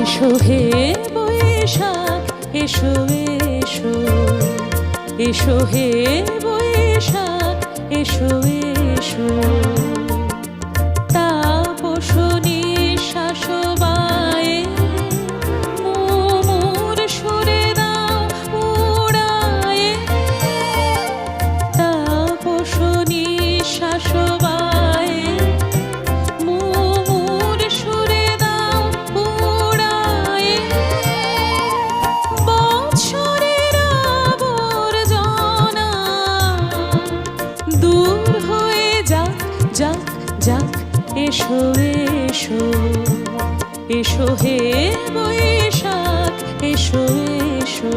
এসো হে বৈশাখ এসো এসো, এসো হে বৈশাখ এসো এসো। তাপসনী শাসবায়ে মোর সুরে দাও উড়ায়ে। তাপসনী শাসবায়ে মোর সুরে দাও উড়ায়ে। বৎসরের আবর্জনা দূর হয়ে যাক যাক যাক। এসো এসো, এসো হে বৈশাখ এসো এসো।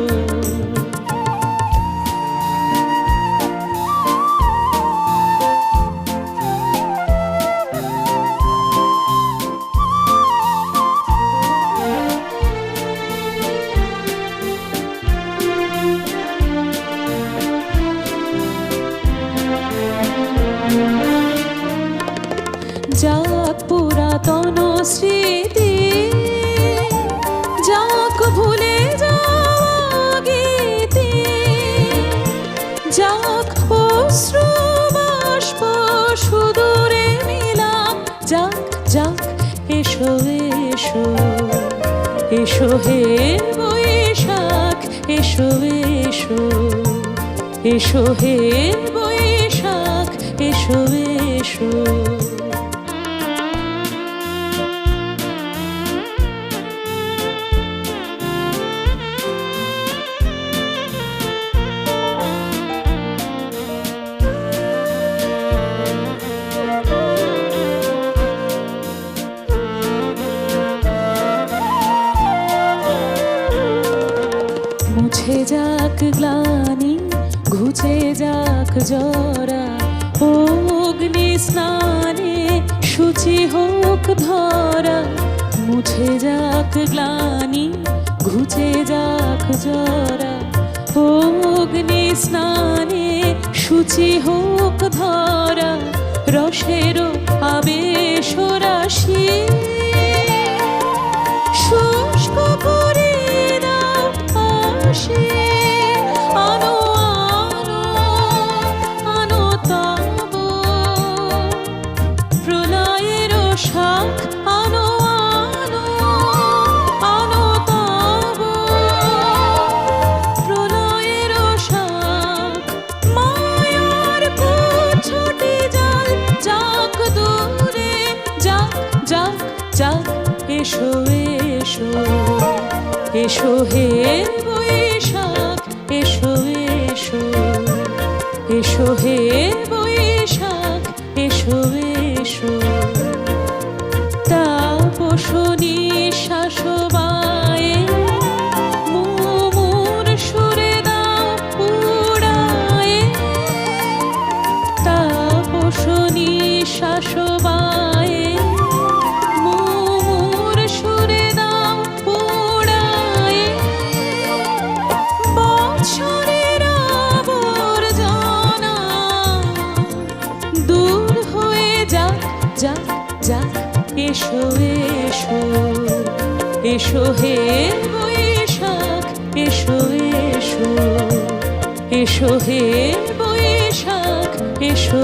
যাক পুরাতন স্মৃতি, যাক ভুলে যাওয়া গীতি, যাক অশ্রু বাষ্প সুদূরে মিলাপ। যাক যাক এসো এসো, এসো হে বৈশাখ এসো এসো, এসো হে বৈশাখ এসো এসো। মুছে যাক গ্লানি, ঘুচে যাক জরা, অগ্নি স্নানে শুচি হোক ধরা। মুছে যাক গ্লানি, ঘুচে যাক জরা, অগ্নি স্নানে শুচি হোক ধরা। রসের আবেশ রাশি শুষ্ক করে দাও আসি। আনো আনো আনো তব প্রলয়ের শাখ। আনো আনো আনো তব প্রলয়ের শাখ। মায়ার কুচ্ছটি জাল যাক দূরে যাক যাক যাক। এসো এসো, এসো হে বৈশাখ এসো এসো, এসো হে বৈশাখ এসো এসো। তাপসনী শাসবায়ে মোর সুরে দাও উড়ায়ে। তাপসনী শাসবায়ে মোর সুরে দাও উড়ায়ে। বৎসরের আবর্জনা দূর হয়ে যাক যাক যাক। এসো এসো, এসো হে বৈশাখ এসো এসো, এসো হে বৈশাখ এসো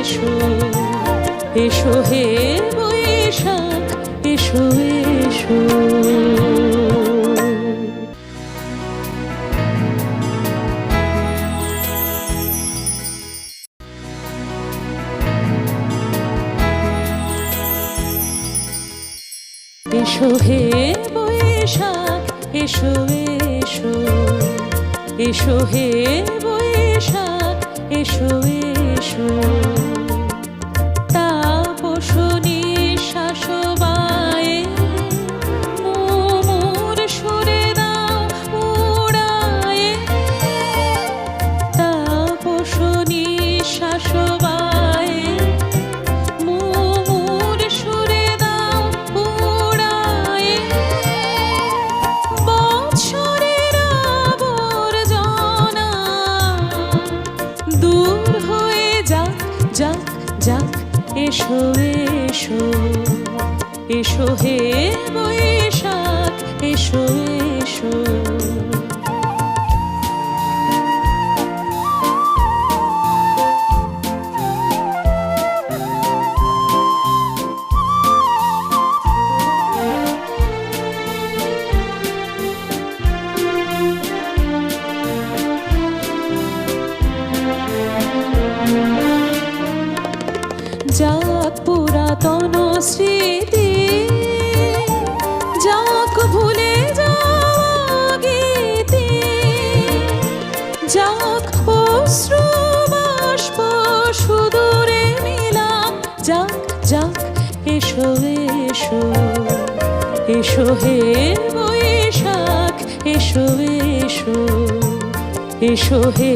এসো, এসো হে বৈশাখ এসো এসো। এসো হে বৈশাখ এসো এসো, এসো হে বৈশাখ এসো এসো। তাপসনী শাসবায়ে মোর সুরে দাও উড়ায়ে। তাপসনী শাসবায়ে মোর সুরে দাও উড়ায়ে। বৎসরের আবর্জনা দূর হয়ে যাক যাক যাক। এসো এসো, এসো হে বৈশাখ এসো এসো। যাক পুরাতন স্মৃতি, যাক ভুলে যাওয়া গীতি, যাক অশ্রু বাষ্প সুদূরে মিলাপ, যাক যাক এসো এসো। এসো হে বৈশাখ এসো এসো। এসো হে